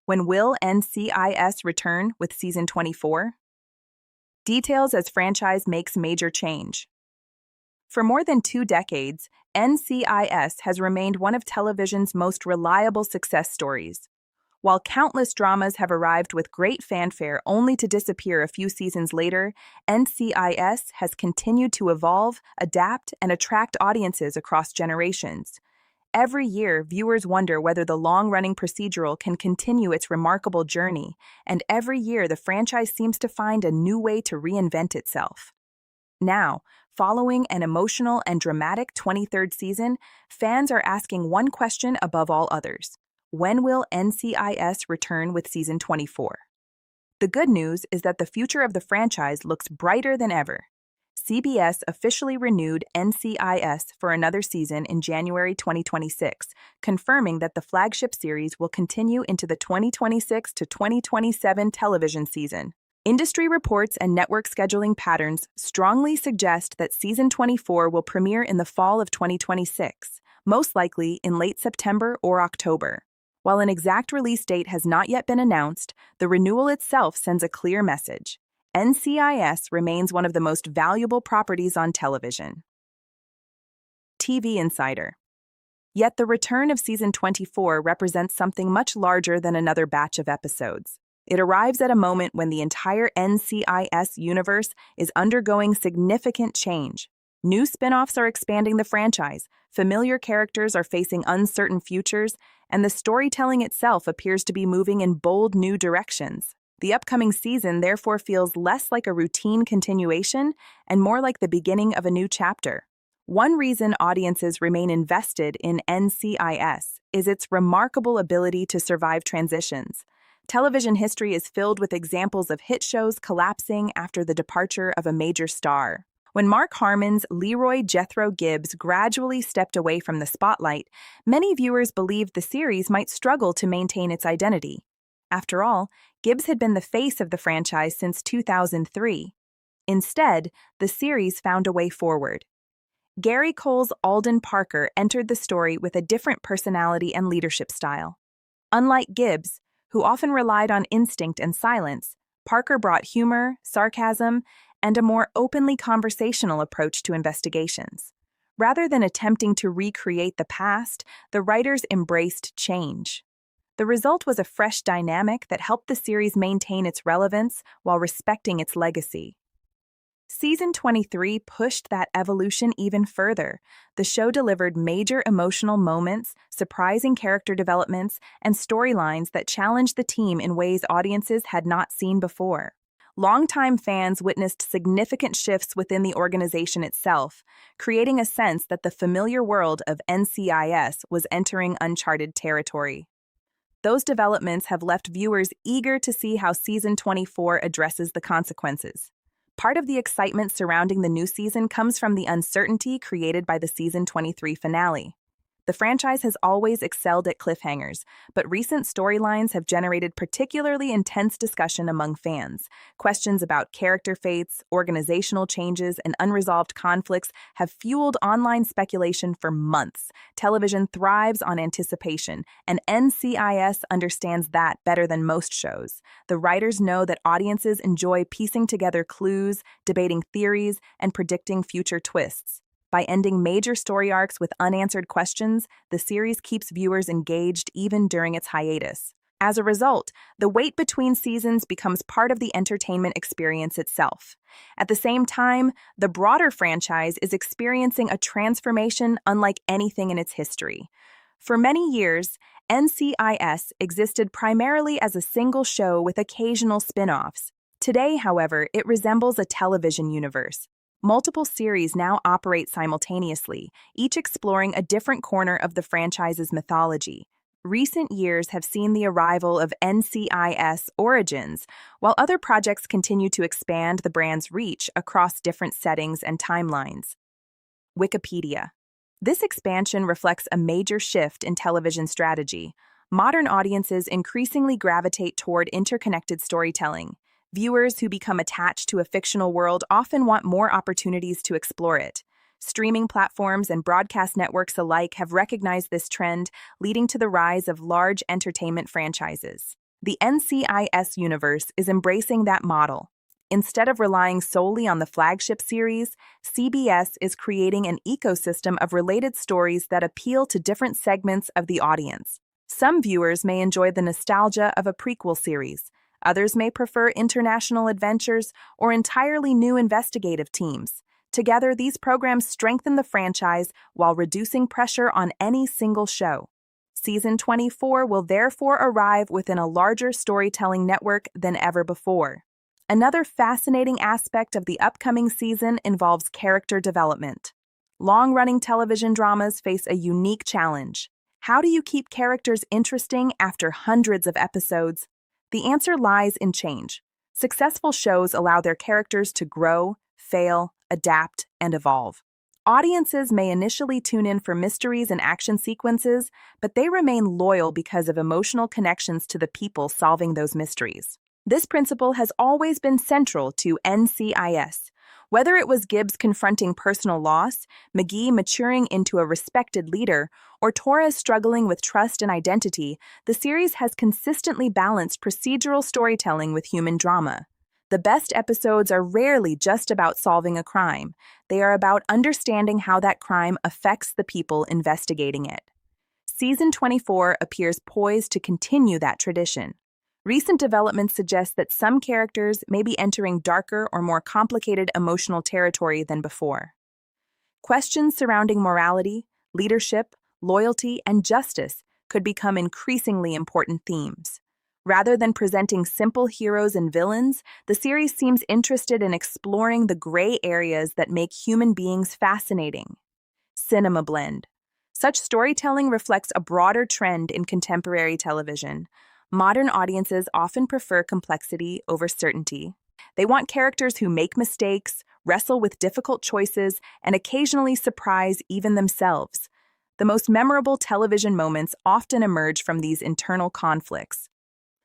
When will NCIS return with Season 24? Details as franchise makes major change. For more than 2 decades, NCIS has remained one of television's most reliable success stories. While countless dramas have arrived with great fanfare only to disappear a few seasons later, NCIS has continued to evolve, adapt, and attract audiences across generations. Every year, viewers wonder whether the long-running procedural can continue its remarkable journey, and every year the franchise seems to find a new way to reinvent itself. Now, following an emotional and dramatic 23rd season, fans are asking one question above all others. When will NCIS return with Season 24? The good news is that the future of the franchise looks brighter than ever. CBS officially renewed NCIS for another season in January 2026, confirming that the flagship series will continue into the 2026 to 2027 television season. Industry reports and network scheduling patterns strongly suggest that Season 24 will premiere in the fall of 2026, most likely in late September or October. While an exact release date has not yet been announced, the renewal itself sends a clear message. NCIS remains one of the most valuable properties on television. TV Insider. Yet the return of Season 24 represents something much larger than another batch of episodes. It arrives at a moment when the entire NCIS universe is undergoing significant change. New spin-offs are expanding the franchise, familiar characters are facing uncertain futures, and the storytelling itself appears to be moving in bold new directions. The upcoming season therefore feels less like a routine continuation and more like the beginning of a new chapter. One reason audiences remain invested in NCIS is its remarkable ability to survive transitions. Television history is filled with examples of hit shows collapsing after the departure of a major star. When Mark Harmon's Leroy Jethro Gibbs gradually stepped away from the spotlight, many viewers believed the series might struggle to maintain its identity. After all, Gibbs had been the face of the franchise since 2003. Instead, the series found a way forward. Gary Cole's Alden Parker entered the story with a different personality and leadership style. Unlike Gibbs, who often relied on instinct and silence, Parker brought humor, sarcasm, and a more openly conversational approach to investigations. Rather than attempting to recreate the past, the writers embraced change. The result was a fresh dynamic that helped the series maintain its relevance while respecting its legacy. Season 23 pushed that evolution even further. The show delivered major emotional moments, surprising character developments, and storylines that challenged the team in ways audiences had not seen before. Longtime fans witnessed significant shifts within the organization itself, creating a sense that the familiar world of NCIS was entering uncharted territory. Those developments have left viewers eager to see how Season 24 addresses the consequences. Part of the excitement surrounding the new season comes from the uncertainty created by the Season 23 finale. The franchise has always excelled at cliffhangers, but recent storylines have generated particularly intense discussion among fans. Questions about character fates, organizational changes, and unresolved conflicts have fueled online speculation for months. Television thrives on anticipation, and NCIS understands that better than most shows. The writers know that audiences enjoy piecing together clues, debating theories, and predicting future twists. By ending major story arcs with unanswered questions, the series keeps viewers engaged even during its hiatus. As a result, the wait between seasons becomes part of the entertainment experience itself. At the same time, the broader franchise is experiencing a transformation unlike anything in its history. For many years, NCIS existed primarily as a single show with occasional spin-offs. Today, however, it resembles a television universe. Multiple series now operate simultaneously, each exploring a different corner of the franchise's mythology. Recent years have seen the arrival of NCIS Origins, while other projects continue to expand the brand's reach across different settings and timelines. Wikipedia. This expansion reflects a major shift in television strategy. Modern audiences increasingly gravitate toward interconnected storytelling. Viewers who become attached to a fictional world often want more opportunities to explore it. Streaming platforms and broadcast networks alike have recognized this trend, leading to the rise of large entertainment franchises. The NCIS universe is embracing that model. Instead of relying solely on the flagship series, CBS is creating an ecosystem of related stories that appeal to different segments of the audience. Some viewers may enjoy the nostalgia of a prequel series. Others may prefer international adventures or entirely new investigative teams. Together, these programs strengthen the franchise while reducing pressure on any single show. Season 24 will therefore arrive within a larger storytelling network than ever before. Another fascinating aspect of the upcoming season involves character development. Long-running television dramas face a unique challenge. How do you keep characters interesting after hundreds of episodes? The answer lies in change. Successful shows allow their characters to grow, fail, adapt, and evolve. Audiences may initially tune in for mysteries and action sequences, but they remain loyal because of emotional connections to the people solving those mysteries. This principle has always been central to NCIS. Whether it was Gibbs confronting personal loss, McGee maturing into a respected leader, or Torres struggling with trust and identity, the series has consistently balanced procedural storytelling with human drama. The best episodes are rarely just about solving a crime. They are about understanding how that crime affects the people investigating it. Season 24 appears poised to continue that tradition. Recent developments suggest that some characters may be entering darker or more complicated emotional territory than before. Questions surrounding morality, leadership, loyalty, and justice could become increasingly important themes. Rather than presenting simple heroes and villains, the series seems interested in exploring the gray areas that make human beings fascinating. Cinema blend. Such storytelling reflects a broader trend in contemporary television. Modern audiences often prefer complexity over certainty. They want characters who make mistakes, wrestle with difficult choices, and occasionally surprise even themselves. The most memorable television moments often emerge from these internal conflicts.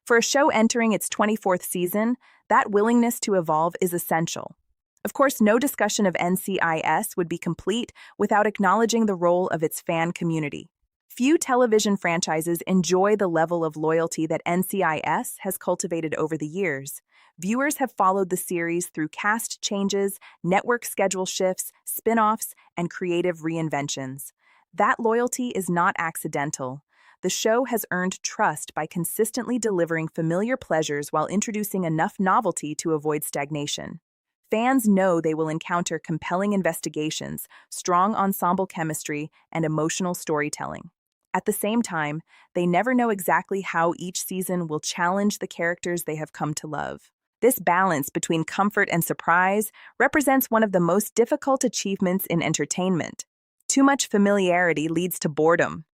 For a show entering its 24th season, that willingness to evolve is essential. Of course, no discussion of NCIS would be complete without acknowledging the role of its fan community. Few television franchises enjoy the level of loyalty that NCIS has cultivated over the years. Viewers have followed the series through cast changes, network schedule shifts, spin-offs, and creative reinventions. That loyalty is not accidental. The show has earned trust by consistently delivering familiar pleasures while introducing enough novelty to avoid stagnation. Fans know they will encounter compelling investigations, strong ensemble chemistry, and emotional storytelling. At the same time, they never know exactly how each season will challenge the characters they have come to love. This balance between comfort and surprise represents one of the most difficult achievements in entertainment. Too much familiarity leads to boredom.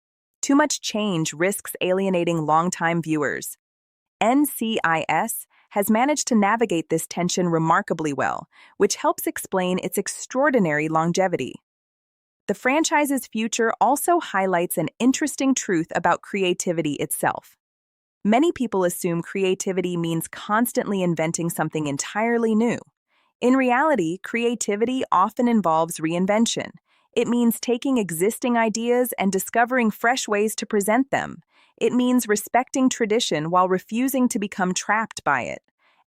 Too much change risks alienating longtime viewers. NCIS has managed to navigate this tension remarkably well, which helps explain its extraordinary longevity. The franchise's future also highlights an interesting truth about creativity itself. Many people assume creativity means constantly inventing something entirely new. In reality, creativity often involves reinvention. It means taking existing ideas and discovering fresh ways to present them. It means respecting tradition while refusing to become trapped by it.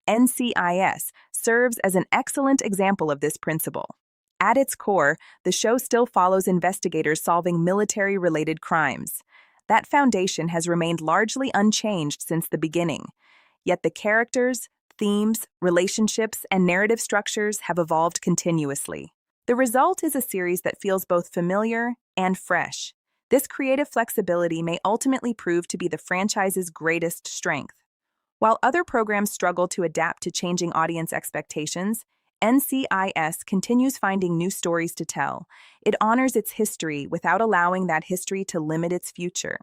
NCIS serves as an excellent example of this principle. At its core, the show still follows investigators solving military-related crimes. That foundation has remained largely unchanged since the beginning. Yet the characters, themes, relationships, and narrative structures have evolved continuously. The result is a series that feels both familiar and fresh. This creative flexibility may ultimately prove to be the franchise's greatest strength. While other programs struggle to adapt to changing audience expectations, NCIS continues finding new stories to tell. It honors its history without allowing that history to limit its future.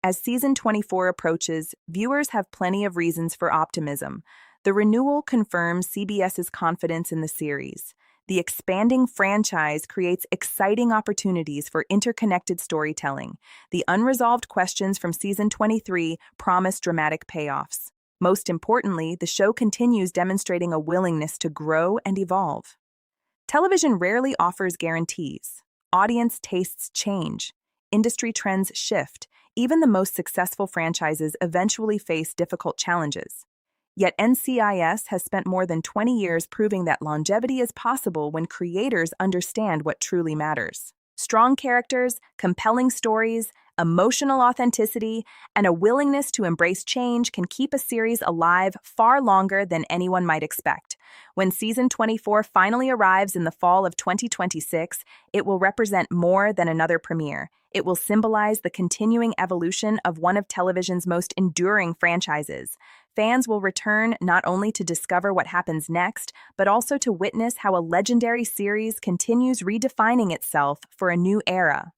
As season 24 approaches, viewers have plenty of reasons for optimism. The renewal confirms CBS's confidence in the series. The expanding franchise creates exciting opportunities for interconnected storytelling. The unresolved questions from season 23 promise dramatic payoffs. Most importantly, the show continues demonstrating a willingness to grow and evolve. Television rarely offers guarantees. Audience tastes change. Industry trends shift. Even the most successful franchises eventually face difficult challenges. Yet NCIS has spent more than 20 years proving that longevity is possible when creators understand what truly matters. Strong characters, compelling stories, emotional authenticity, and a willingness to embrace change can keep a series alive far longer than anyone might expect. When season 24 finally arrives in the fall of 2026, it will represent more than another premiere. It will symbolize the continuing evolution of one of television's most enduring franchises. Fans will return not only to discover what happens next, but also to witness how a legendary series continues redefining itself for a new era.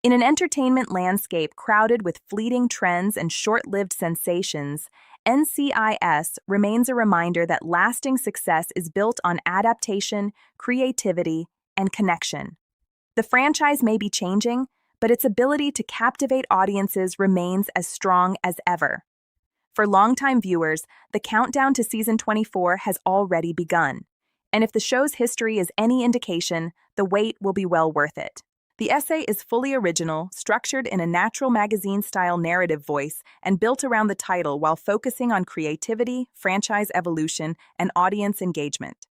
In an entertainment landscape crowded with fleeting trends and short-lived sensations, NCIS remains a reminder that lasting success is built on adaptation, creativity, and connection. The franchise may be changing, but its ability to captivate audiences remains as strong as ever. For longtime viewers, the countdown to season 24 has already begun. And if the show's history is any indication, the wait will be well worth it. The essay is fully original, structured in a natural magazine-style narrative voice, and built around the title while focusing on creativity, franchise evolution, and audience engagement.